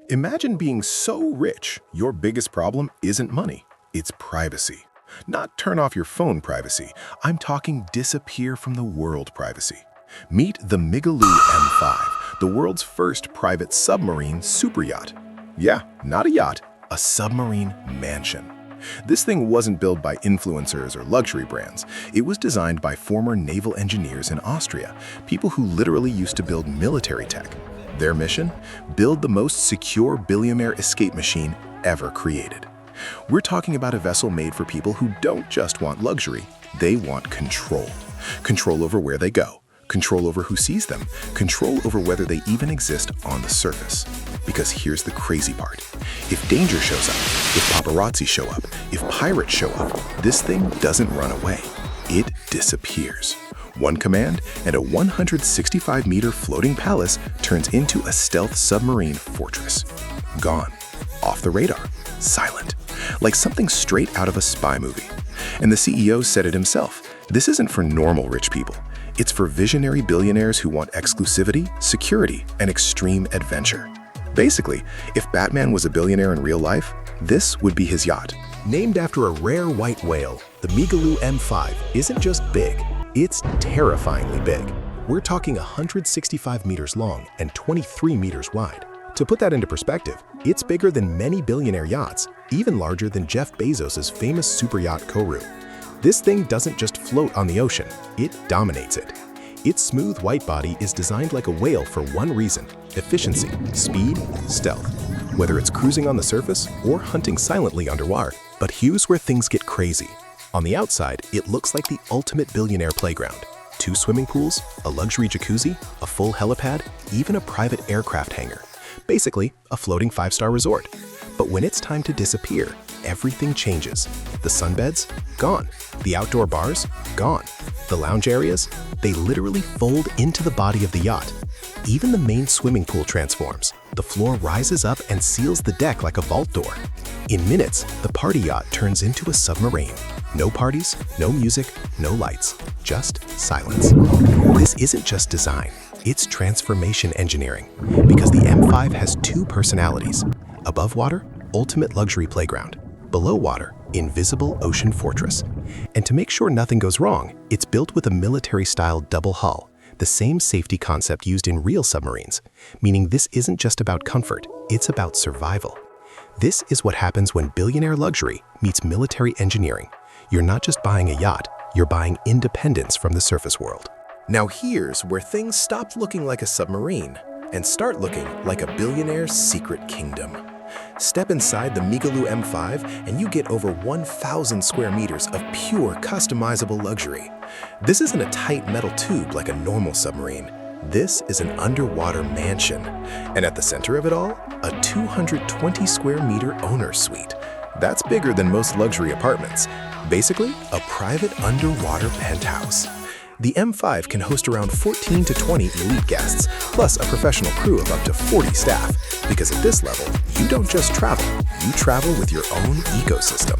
Imagine being so rich, your biggest problem isn't money, it's privacy. Not turn off your phone privacy, I'm talking disappear from the world privacy. Meet the Migaloo M5, the world's first private submarine superyacht. Yeah, not a yacht, a submarine mansion. This thing wasn't built by influencers or luxury brands. It was designed by former naval engineers in Austria, people who literally used to build military tech. Their mission? Build the most secure billionaire escape machine ever created. We're talking about a vessel made for people who don't just want luxury, they want control. Control over where they go, control over who sees them, control over whether they even exist on the surface. Because here's the crazy part. If danger shows up, if paparazzi show up, if pirates show up, this thing doesn't run away. It disappears. One command, and a 165-meter floating palace turns into a stealth submarine fortress. Gone. Off the radar. Silent. Like something straight out of a spy movie. And the CEO said it himself. This isn't for normal rich people. It's for visionary billionaires who want exclusivity, security, and extreme adventure. Basically, if Batman was a billionaire in real life, this would be his yacht. Named after a rare white whale, the Migaloo M5 isn't just big, it's terrifyingly big. We're talking 165 meters long and 23 meters wide. To put that into perspective, it's bigger than many billionaire yachts, even larger than Jeff Bezos' famous superyacht Kourou. This thing doesn't just float on the ocean, it dominates it. Its smooth white body is designed like a whale for one reason: efficiency, speed, stealth. Whether it's cruising on the surface or hunting silently underwater. But here's where things get crazy. On the outside, it looks like the ultimate billionaire playground. 2 swimming pools, a luxury jacuzzi, a full helipad, even a private aircraft hangar. Basically, a floating 5-star resort. But when it's time to disappear, everything changes. The sunbeds? Gone. The outdoor bars? Gone. The lounge areas? They literally fold into the body of the yacht. Even the main swimming pool transforms. The floor rises up and seals the deck like a vault door. In minutes, the party yacht turns into a submarine. No parties, no music, no lights, just silence. This isn't just design, it's transformation engineering. Because the M5 has 2 personalities. Above water, ultimate luxury playground. Below water, invisible ocean fortress. And to make sure nothing goes wrong, it's built with a military-style double hull, the same safety concept used in real submarines, meaning this isn't just about comfort, it's about survival. This is what happens when billionaire luxury meets military engineering. You're not just buying a yacht, you're buying independence from the surface world. Now here's where things stop looking like a submarine and start looking like a billionaire's secret kingdom. Step inside the Migaloo M5 and you get over 1,000 square meters of pure customizable luxury. This isn't a tight metal tube like a normal submarine. This is an underwater mansion. And at the center of it all, a 220 square meter owner's suite. That's bigger than most luxury apartments. Basically, a private underwater penthouse. The M5 can host around 14 to 20 elite guests, plus a professional crew of up to 40 staff. Because at this level, you don't just travel, you travel with your own ecosystem.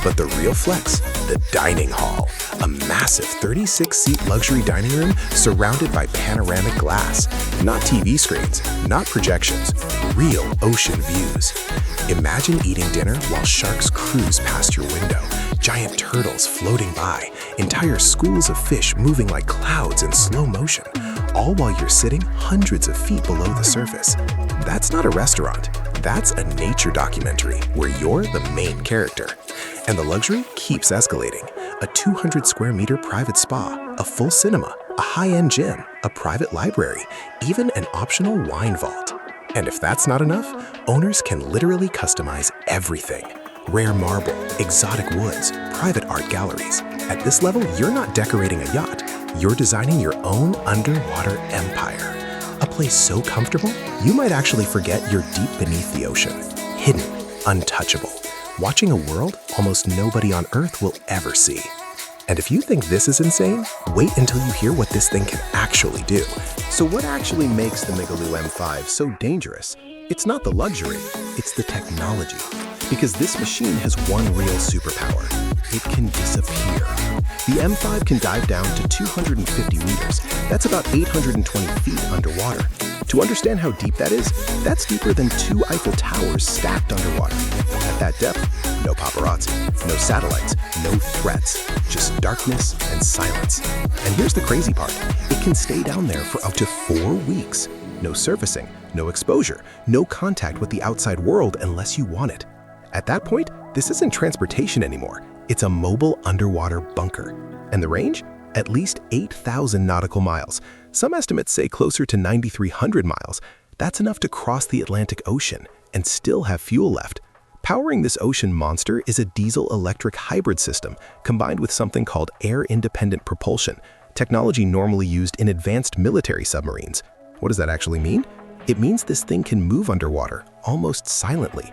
But the real flex, the dining hall. A massive 36-seat luxury dining room surrounded by panoramic glass. Not TV screens, not projections, real ocean views. Imagine eating dinner while sharks cruise past your window, giant turtles floating by, entire schools of fish moving like clouds in slow motion, all while you're sitting hundreds of feet below the surface. That's not a restaurant, that's a nature documentary where you're the main character. And the luxury keeps escalating. A 200 square meter private spa, a full cinema, a high-end gym, a private library, even an optional wine vault. And if that's not enough, owners can literally customize everything. Rare marble, exotic woods, private art galleries. At this level, you're not decorating a yacht. You're designing your own underwater empire. A place so comfortable, you might actually forget you're deep beneath the ocean. Hidden, untouchable. Watching a world almost nobody on Earth will ever see. And if you think this is insane, wait until you hear what this thing can actually do. So what actually makes the Migaloo M5 so dangerous? It's not the luxury, it's the technology. Because this machine has one real superpower. It can disappear. The M5 can dive down to 250 meters. That's about 820 feet underwater. To understand how deep that is, that's deeper than 2 Eiffel Towers stacked underwater. At that depth, no paparazzi, no satellites, no threats, just darkness and silence. And here's the crazy part. It can stay down there for up to 4 weeks. No surfacing, no exposure, no contact with the outside world unless you want it. At that point, this isn't transportation anymore. It's a mobile underwater bunker. And the range? At least 8,000 nautical miles. Some estimates say closer to 9,300 miles. That's enough to cross the Atlantic Ocean and still have fuel left. Powering this ocean monster is a diesel-electric hybrid system combined with something called air-independent propulsion, technology normally used in advanced military submarines. What does that actually mean? It means this thing can move underwater, almost silently.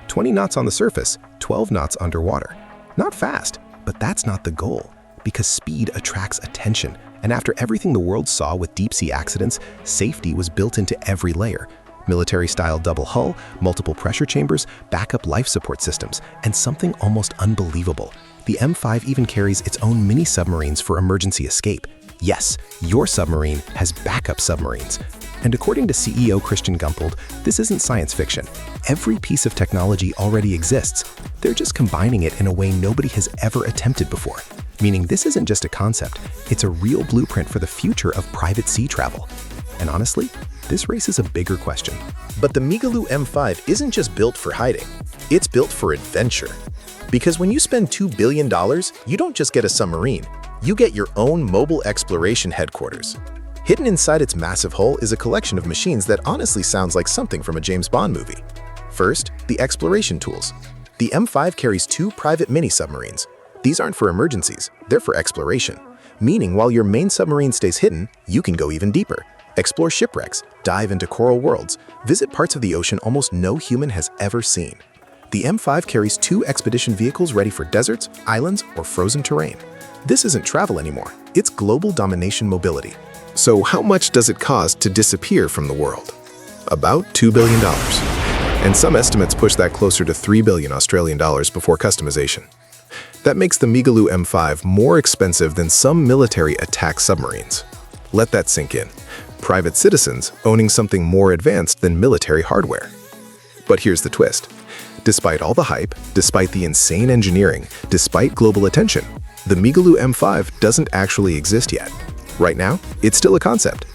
20 knots on the surface, 12 knots underwater. Not fast, but that's not the goal, because speed attracts attention. And after everything the world saw with deep-sea accidents, safety was built into every layer. Military-style double hull, multiple pressure chambers, backup life support systems, and something almost unbelievable. The M5 even carries its own mini-submarines for emergency escape. Yes, your submarine has backup submarines. And according to CEO Christian Gumpold, this isn't science fiction. Every piece of technology already exists. They're just combining it in a way nobody has ever attempted before. Meaning this isn't just a concept, it's a real blueprint for the future of private sea travel. And honestly, this raises a bigger question. But the Migaloo M5 isn't just built for hiding, it's built for adventure. Because when you spend $2 billion, you don't just get a submarine, you get your own mobile exploration headquarters. Hidden inside its massive hull is a collection of machines that honestly sounds like something from a James Bond movie. First, the exploration tools. The M5 carries 2 private mini-submarines. These aren't for emergencies, they're for exploration. Meaning while your main submarine stays hidden, you can go even deeper. Explore shipwrecks, dive into coral worlds, visit parts of the ocean almost no human has ever seen. The M5 carries 2 expedition vehicles ready for deserts, islands, or frozen terrain. This isn't travel anymore, it's global domination mobility. So how much does it cost to disappear from the world? About $2 billion. And some estimates push that closer to 3 billion Australian dollars before customization. That makes the Migaloo M5 more expensive than some military attack submarines. Let that sink in. Private citizens owning something more advanced than military hardware. But here's the twist. Despite all the hype, despite the insane engineering, despite global attention, the Migaloo M5 doesn't actually exist yet. Right now, it's still a concept.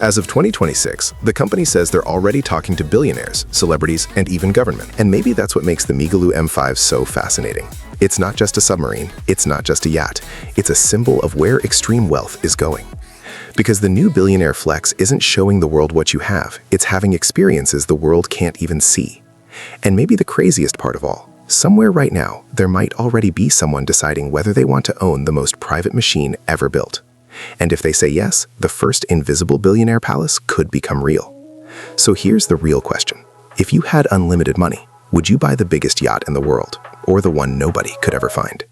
As of 2026, the company says they're already talking to billionaires, celebrities, and even government. And maybe that's what makes the Migaloo M5 so fascinating. It's not just a submarine, it's not just a yacht, it's a symbol of where extreme wealth is going. Because the new Billionaire Flex isn't showing the world what you have, it's having experiences the world can't even see. And maybe the craziest part of all, somewhere right now, there might already be someone deciding whether they want to own the most private machine ever built. And if they say yes, the first invisible billionaire palace could become real. So here's the real question. If you had unlimited money, would you buy the biggest yacht in the world, or the one nobody could ever find?